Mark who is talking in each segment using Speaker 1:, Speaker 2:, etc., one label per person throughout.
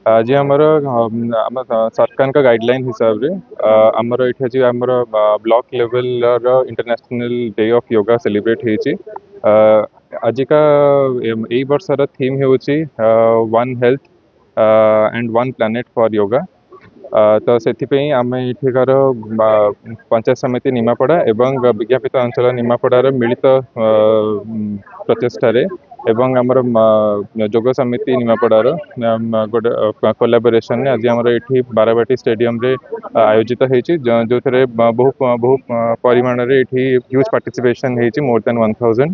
Speaker 1: आज आमर सरकार का गाइडलाइन हिसाब रे आमर ये आज आमर block level international day of yoga celebrate होइछि। आज का यही वर्षर थीम होछि one health and one planet for yoga. तो से आम एठिकार पंचायत समिति निमापड़ा एवं विज्ञापित अंचल निमापड़ार मिलित प्रचेष्टार एवं आमर जोग समिति निमापड़ार गोटे कोलाबोरेशन आज आमर ये बाराबाटी स्टेडियम रे आयोजित होती जो थे बहु बहु परिमाण रे ह्यूज पार्टिसिपेशन होती मोर देन 1000।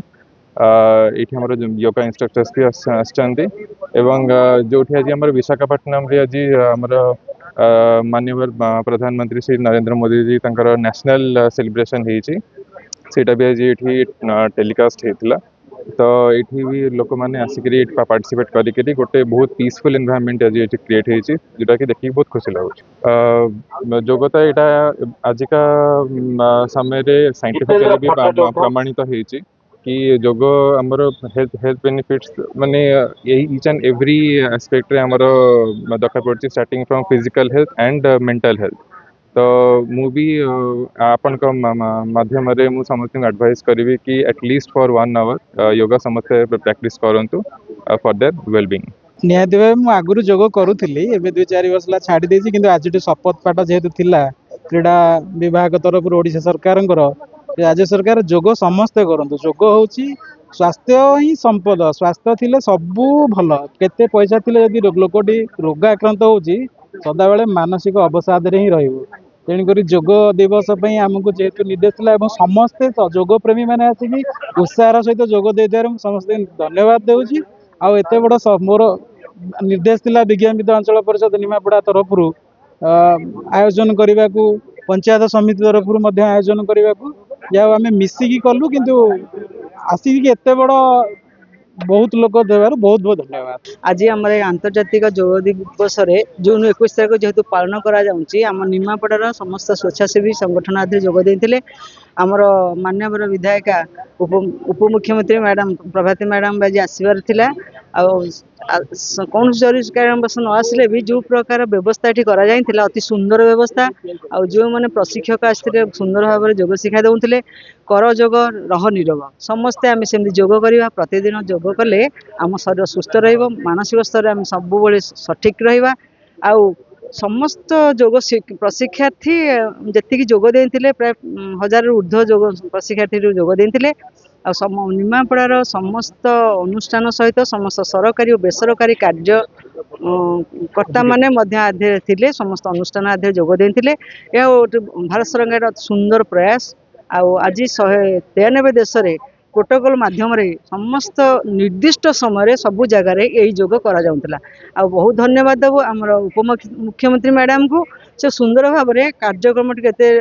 Speaker 1: ये आमर योगा इंस्ट्रक्टर्स भी आसछन्ति एवं जो आज आमर विशाखापट्टनम रे आज आमर माननीय प्रधानमंत्री श्री नरेंद्र मोदी जी तंकर नेशनल सेलिब्रेशन होती सेटा भी आज ये टेलीकास्ट होता। तो ये भी लोक मैंने आसिक पार्टिसिपेट करी गोटे बहुत पीसफुल एनवायरनमेंट आज ये क्रिएट होती जोटा कि देखिए बहुत खुशी लगुच। जोगता यहाँ आजिका समय साइंटिफिकली भी प्रमाणित होती कि जोग आमर हेल्थ हेल्थ बेनिफिट्स माने ईच एंड एवरी एस्पेक्ट रे आमर दरकार पड़ती starting from physical health and mental health. तो मु भी आपण माध्यम रे मु समस्त एडवाइस करी कि एटलिस्ट फॉर 1 आवर योगा समस्त प्रैक्टिस करंतु फॉर देयर वेलबींग।
Speaker 2: निहाती भाई मुझे आगुरी जोग करुली एवं 2-4 वर्ष है छाड़ी देसी कि आज शपथ पाठ जेहेतु थिला क्रीड़ा विभाग तरफ ओडिशा सरकार राज्य सरकार जोग समस्ते करंतु। जोग होची स्वास्थ्य ही संपद, स्वास्थ्य थिले सबू भल। केते पैसा थिले यदि लोकटी रोग आक्रांत होची सदा बेले मानसिक अवसाद रे ही रहइबो। तेणुक जोग दिवस आमको जेहेतु निर्देश था समस्ते जोग प्रेमी मैंने आसिक उत्साह सहित जोग देदार समस्त धन्यवाद देउची। आउ एते बड़ मोर निर्देश थिला विज्ञापित अंचल परिषद निमापड़ा तरफ आयोजन करने को पंचायत समिति तरफ आयोजन करने को या आम मिसिकी कलु किंतु आसिक एते बड़ बहुत लोक देवार बहुत बहुत धन्यवाद।
Speaker 3: आज आम आंतर्जातिक योग दिवस जून 21 तारीख जेहेतु पालन करा निमापड़ार समस्त स्वेच्छासेवी संगठन आदि जोग देते। आमर माननीय विधायिका उपमुख्यमंत्री मैडम प्रभाती मैडम आज आसबार थिला। कौन जरूरी कारणवश न आसिले भी जो प्रकार व्यवस्था ये करा अति सुंदर व्यवस्था। आ जो मैंने प्रशिक्षक आसते सुंदर भाव में जोग शिक्षा दौले कर जोग रह निरोग समस्ते आम सेमती जोग करवा प्रतिदिन जोग कले आम शरीर सुस्थ मानसिक स्तर आम सब सठिक रहा। आउ समस्त जोग प्रशिक्षार्थी जी जोग देते प्राय 1000 ऊर्ध्व जोग प्रशिक्षार्थी जोग देते। निमापड़ार समस्त अनुष्ठान सहित समस्त सरकारी और बेसरकारी कार्य कर्ता माने थे समस्त अनुष्ठान आदि जोग देते। यह भारत सरकार सुंदर प्रयास। आज 193 देश में प्रोटोकॉल माध्यम समस्त निर्दिष्ट समय सबू जगार यही जोग करा। बहुत धन्यवाद देव आमर उपमुख्यमंत्री मैडम को से सुंदर भाव में कार्यक्रम के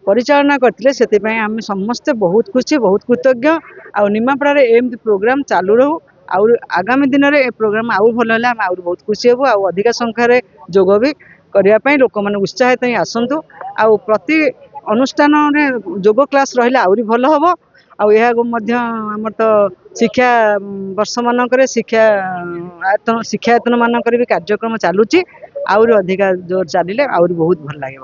Speaker 3: परिचालना करते से आम समस्ते बहुत खुशी बहुत कृतज्ञ। आ निमापड़ा एमती प्रोग्राम चालू रहू और आगामी दिन में प्रोग्राम आउ भल आम आउ बहुत खुशी हेबू। अधिक संख्यार जोग भी करने लोक मैंने उत्साहित ही आसतु। आ प्रति अनुष्ठान जोग क्लास रही आहरी भल हम। आमर तो शिक्षा वर्ष मानक शिक्षायतन मानक भी कार्यक्रम चलुची आहरी अधिका जोर चलिए आहरी बहुत भल लगे।